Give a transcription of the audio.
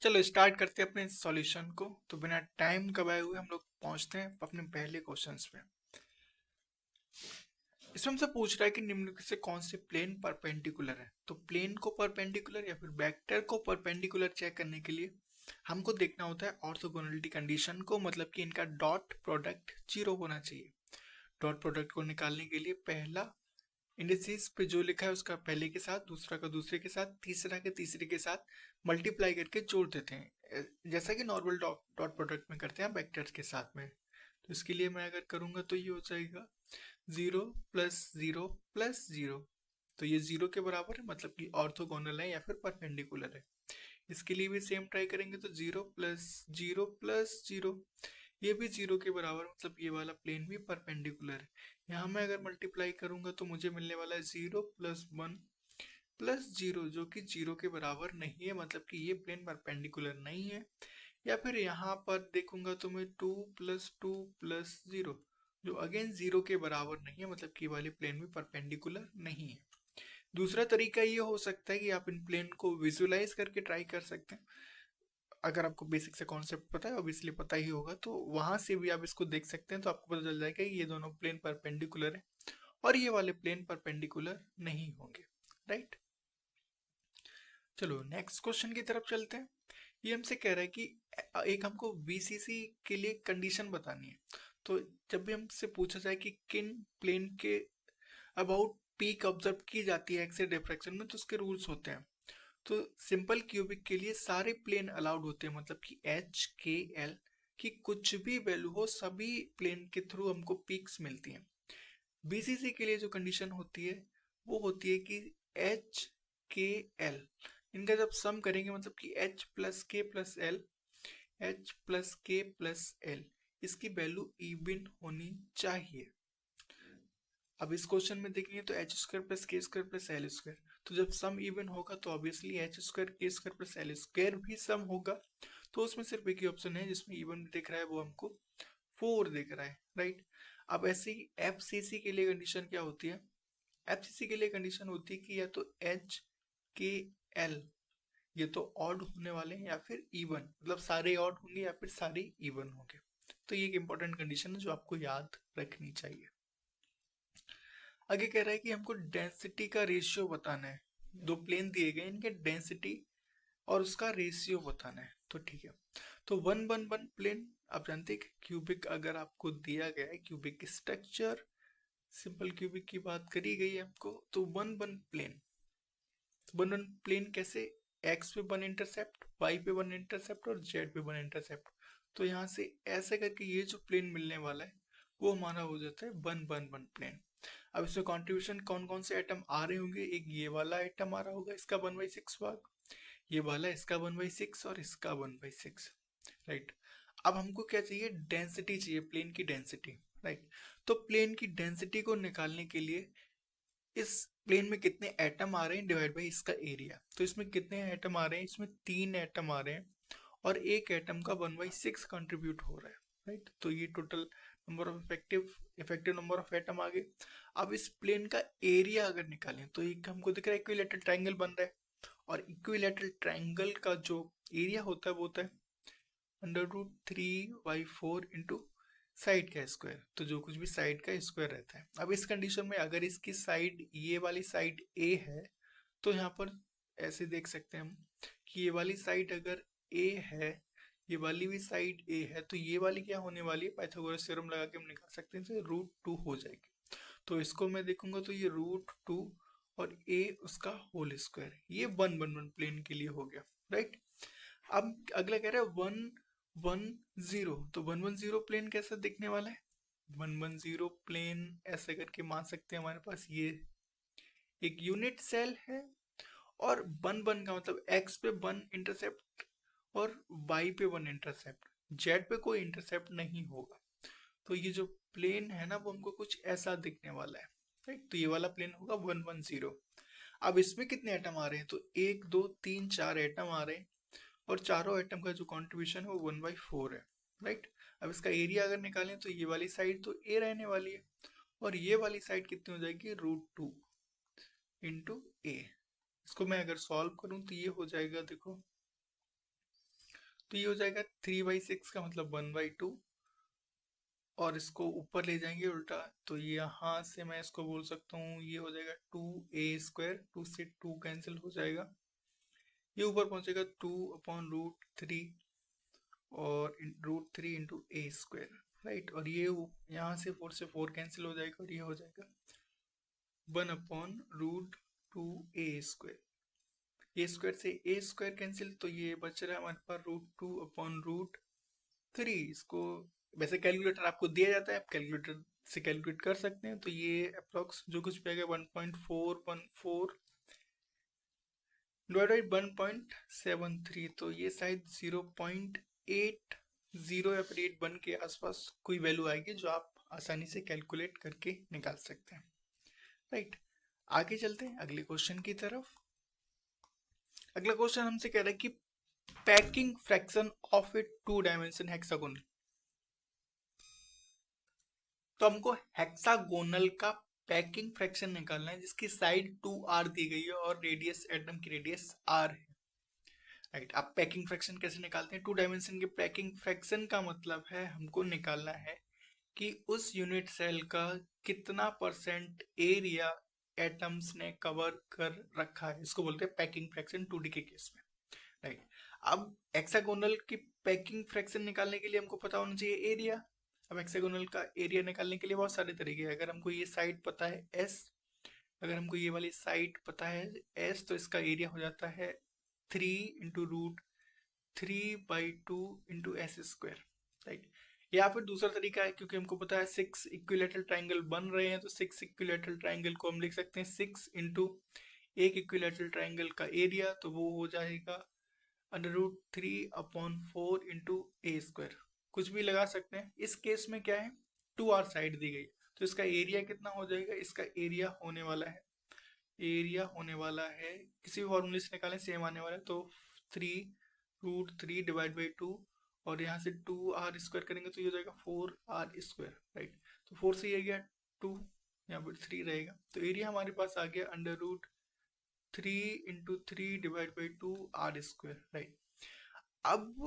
चलो स्टार्ट करते हैं अपने सॉल्यूशन को। तो बिना टाइम गवाए हुए हम लोग पहुंचते हैं अपने पहले क्वेश्चंस पे। इसमें हमसे पूछ रहा है कि निम्नलिखित से कौन से प्लेन परपेंडिकुलर है। तो प्लेन को परपेंडिकुलर या फिर वेक्टर को परपेंडिकुलर चेक करने के लिए हमको देखना होता है ऑर्थोगोनलिटी कंडीशन को, मतलब कि इनका डॉट प्रोडक्ट जीरो होना चाहिए। डॉट प्रोडक्ट को निकालने के लिए पहला इंडिसेस पे जो लिखा है उसका पहले के साथ, दूसरा का दूसरे के साथ, तीसरा के तीसरे के साथ मल्टीप्लाई करके जोड़ देते हैं, जैसा कि नॉर्मल डॉट डॉट प्रोडक्ट में करते हैं वेक्टर्स के साथ में। तो इसके लिए मैं अगर करूंगा तो ये हो जाएगा 0 + 0 + 0। तो ये 0 के बराबर है, मतलब कि ऑर्थोगोनल है या फिर परपेंडिकुलर है। इसके लिए भी सेम ट्राई करेंगे तो 0 + 0 + 0, ये भी 0 के बराबर, मतलब ये वाला प्लेन भी परपेंडिकुलर है। यहाँ मैं अगर मल्टीप्लाई करूंगा तो मुझे मिलने वाला है 0 + 1 + 0, जो कि 0 के बराबर नहीं है, मतलब कि ये प्लेन परपेंडिकुलर नहीं है। या फिर यहाँ पर देखूंगा तो मैं 2 + 2 + 0, जो अगेन 0 के बराबर नहीं है, मतलब कि ये वाले प्लेन भी परपेंडिकुलर नहीं है। दूसरा तरीका ये हो सकता है कि आप इन प्लेन को विजुलाइज करके ट्राई कर सकते हैं। अगर आपको बेसिक से कॉन्सेप्ट पता है, ऑब्वियसली पता ही होगा, तो वहां से भी आप इसको देख सकते हैं, तो आपको पता चल जाएगा कि ये दोनों प्लेन परपेंडिकुलर है और ये वाले प्लेन परपेंडिकुलर नहीं होंगे। राइट, चलो नेक्स्ट क्वेश्चन की तरफ चलते हैं। ये हमसे कह रहा है कि एक हमको बीसीसी के लिए कंडीशन बतानी है। तो जब भी हमसे पूछा जाए कि किन प्लेन के अबाउट पीक ऑब्जर्व की जाती है एक्स रे डिफ्रैक्शन में, तो उसके रूल्स होते हैं। तो सिंपल क्यूबिक के लिए सारे प्लेन अलाउड होते हैं, मतलब कि एच के एल की कुछ भी वैल्यू हो, सभी प्लेन के थ्रू हमको पीक्स मिलती हैं। बीसीसी के लिए जो कंडीशन होती है वो होती है कि एच के एल, इनका जब सम करेंगे, मतलब कि H + K + L, इसकी वैल्यू इवन होनी चाहिए। अब इस क्वेश्चन में देखेंगे तो H² + K² + L², तो जब सम इवन होगा तो ऑब्वियसली H²K² + L² भी सम होगा। तो उसमें सिर्फ एक ही ऑप्शन है जिसमें इवन दिख रहा है, वो हमको 4 दिख रहा है। राइट, अब ऐसे ही एफसीसी के लिए कंडीशन क्या होती है। एफसीसी के लिए कंडीशन होती है कि या तो H, K, L ये तो ऑड होने वाले हैं या फिर इवन, मतलब सारे ऑड होंगे या फिर सारे इवन होंगे। तो ये एक इंपॉर्टेंट कंडीशन है जो आपको याद रखनी चाहिए। आगे कह रहा है कि हमको डेंसिटी का रेशियो बताना है। दो प्लेन दिए गए, इनके डेंसिटी और उसका रेशियो बताना है। तो ठीक है, तो 1 1 1 प्लेन, आप जानते हैं कि क्यूबिक अगर आपको दिया गया है, क्यूबिक स्ट्रक्चर, सिंपल क्यूबिक की बात करी गई है हमको, तो 1 1 प्लेन। 1 1 प्लेन कैसे, एक्स पे 1 इंटरसेप्ट, वाई पे 1 इंटरसेप्ट और जेड पे 1 इंटरसेप्ट। तो यहाँ से ऐसे करके ये जो प्लेन मिलने वाला है वो हमारा हो जाता है 1 1 1 प्लेन। अब इसमें कंट्रीब्यूशन कौन कौन से आइटम आ रहे होंगे, एक ये वाला आइटम आ रहा होगा इसका 1/6 भाग, ये वाला इसका 1/6 और इसका 1/6। राइट, अब हमको क्या चाहिए, डेंसिटी चाहिए, प्लेन की डेंसिटी। राइट, तो प्लेन की डेंसिटी को निकालने के लिए इस प्लेन में कितने एटम आ रहे हैं डिवाइड बाई इसका एरिया। तो इसमें कितने एटम आ रहे हैं, इसमें 3 एटम आ रहे हैं और एक एटम का 1/6 कंट्रीब्यूट हो रहा है। राइट, तो ये total number of effective number of atom आ गए। अब इस प्लेन का एरिया अगर निकालें तो एक हमको दिख रहा है इक्विलैटरल ट्रायंगल बन रहा है, और इक्विलैटरल ट्रायंगल का जो एरिया होता है वो होता है √3/4 इंटू साइड का स्क्वायर, तो जो कुछ भी साइड का स्क्वायर रहता है। अब इस कंडीशन में अगर इसकी साइड, ये वाली साइड ए है, तो यहाँ पर ऐसे देख सकते हैं हम कि ये वाली साइड अगर ए है, ये वाली भी साइड ए है, तो ये वाली क्या होने वाली है, पाइथागोरस थ्योरम लगा के हम निकाल सकते हैं, √2 हो जाएगी। तो इसको मैं देखूंगा तो ये √2 और ए उसका होल स्क्वायर, ये 1 1 1 प्लेन के लिए हो गया। राइट, अब अगला कह रहा है 1 1 0, तो 1 1 0 प्लेन कैसा दिखने वाला है। 1 1 0 प्लेन ऐसे करके मान सकते हैं, हमारे पास ये एक यूनिट सेल है, और 1 1 का मतलब एक्स पे 1 इंटरसेप्ट और वाई पे 1 इंटरसेप्ट, जेड पे कोई इंटरसेप्ट नहीं होगा। तो ये जो प्लेन है ना वो हमको कुछ ऐसा दिखने वाला है। राइट, तो ये वाला प्लेन होगा 1 1 0। अब इसमें कितने एटम आ रहे हैं, तो 1 2 3 4 एटम आ रहे हैं, और चारों एटम का जो कंट्रीब्यूशन है वो 1/4 है। राइट, अब इसका एरिया अगर निकालें तो ये वाली साइड तो ए रहने वाली है, और ये वाली साइड कितनी हो जाएगी, √2 इंटू ए। इसको मैं अगर सॉल्व करूं तो ये हो जाएगा, देखो तो ये हो जाएगा 3/6 का मतलब 1/2, और इसको ऊपर ले जाएंगे उल्टा, तो यहाँ से मैं इसको बोल सकता हूँ ये हो जाएगा 2a², 2 से 2 कैंसिल हो जाएगा, ये ऊपर पहुंचेगा 2/√3 और √3 इंटू a², राइट। और ये यहाँ से 4 से 4 कैंसिल हो जाएगा और ये हो जाएगा 1/√2a²। a² से a² कैंसिल, तो ये बच रहा है हमारे पास √2/√3। इसको वैसे कैलकुलेटर आपको दिया जाता है, आप कैलकुलेटर से कैलकुलेट कर सकते हैं। तो ये अप्रोक्स जो कुछ भी आएगा 1.414 डिवाइड बाई 1.73, तो ये शायद 0.80 या फिर 8 के आसपास कोई वैल्यू आएगी जो आप आसानी से कैलकुलेट करके निकाल सकते हैं, राइट। आगे चलते हैं अगले क्वेश्चन की तरफ। अगला क्वेश्चन हमसे कह रहा है कि packing fraction of A 2 dimension hexagonal. तो हमको हेक्सागोनल का पैकिंग फ्रैक्शन निकालना है जिसकी साइड 2r दी गई है और रेडियस, एटम की रेडियस r है, राइट। आप पैकिंग फ्रैक्शन कैसे निकालते हैं? 2 डायमेंशन के पैकिंग फ्रैक्शन का मतलब है हमको निकालना है कि उस यूनिट सेल का कितना % एरिया एटम्स ने कवर कर रखा है, इसको बोलते हैं पैकिंग फ्रैक्शन 2D के केस में, राइट। अब हेक्सागोनल की पैकिंग फ्रैक्शन निकालने के लिए हमको पता होना चाहिए एरिया। अब हेक्सागोनल का एरिया निकालने के लिए बहुत सारे तरीके हैं। अगर हमको ये साइड पता है S, अगर हमको ये वाली साइड पता है S, तो इसका एरिया हो जाता है 3 इंटू √3/2 इंटू s², राइट। या फिर दूसरा तरीका है, क्योंकि हमको पता है 6 इक्विलेटरल ट्राइंगल बन रहे हैं, तो 6 इक्विलेटरल ट्राइंगल को हम लिख सकते हैं 6 इंटू एक इक्विलेटरल ट्राइंगल का एरिया, तो वो हो जाएगा √3/4 इंटू a²। कुछ भी लगा सकते हैं। इस केस में क्या है, 2r साइड दी गई, तो इसका एरिया कितना हो जाएगा? इसका एरिया होने वाला है किसी भी फॉर्मूले से निकालें सेम आने वाला है, तो 3√3 डिवाइड बाई 2, और यहाँ से 2r² करेंगे तो ये हो जाएगा 4r², राइट। तो 4 से ये गया 2, यहाँ पर 3 रहेगा, तो एरिया हमारे पास आ गया √3 into 3 divide by 2 r², right. अब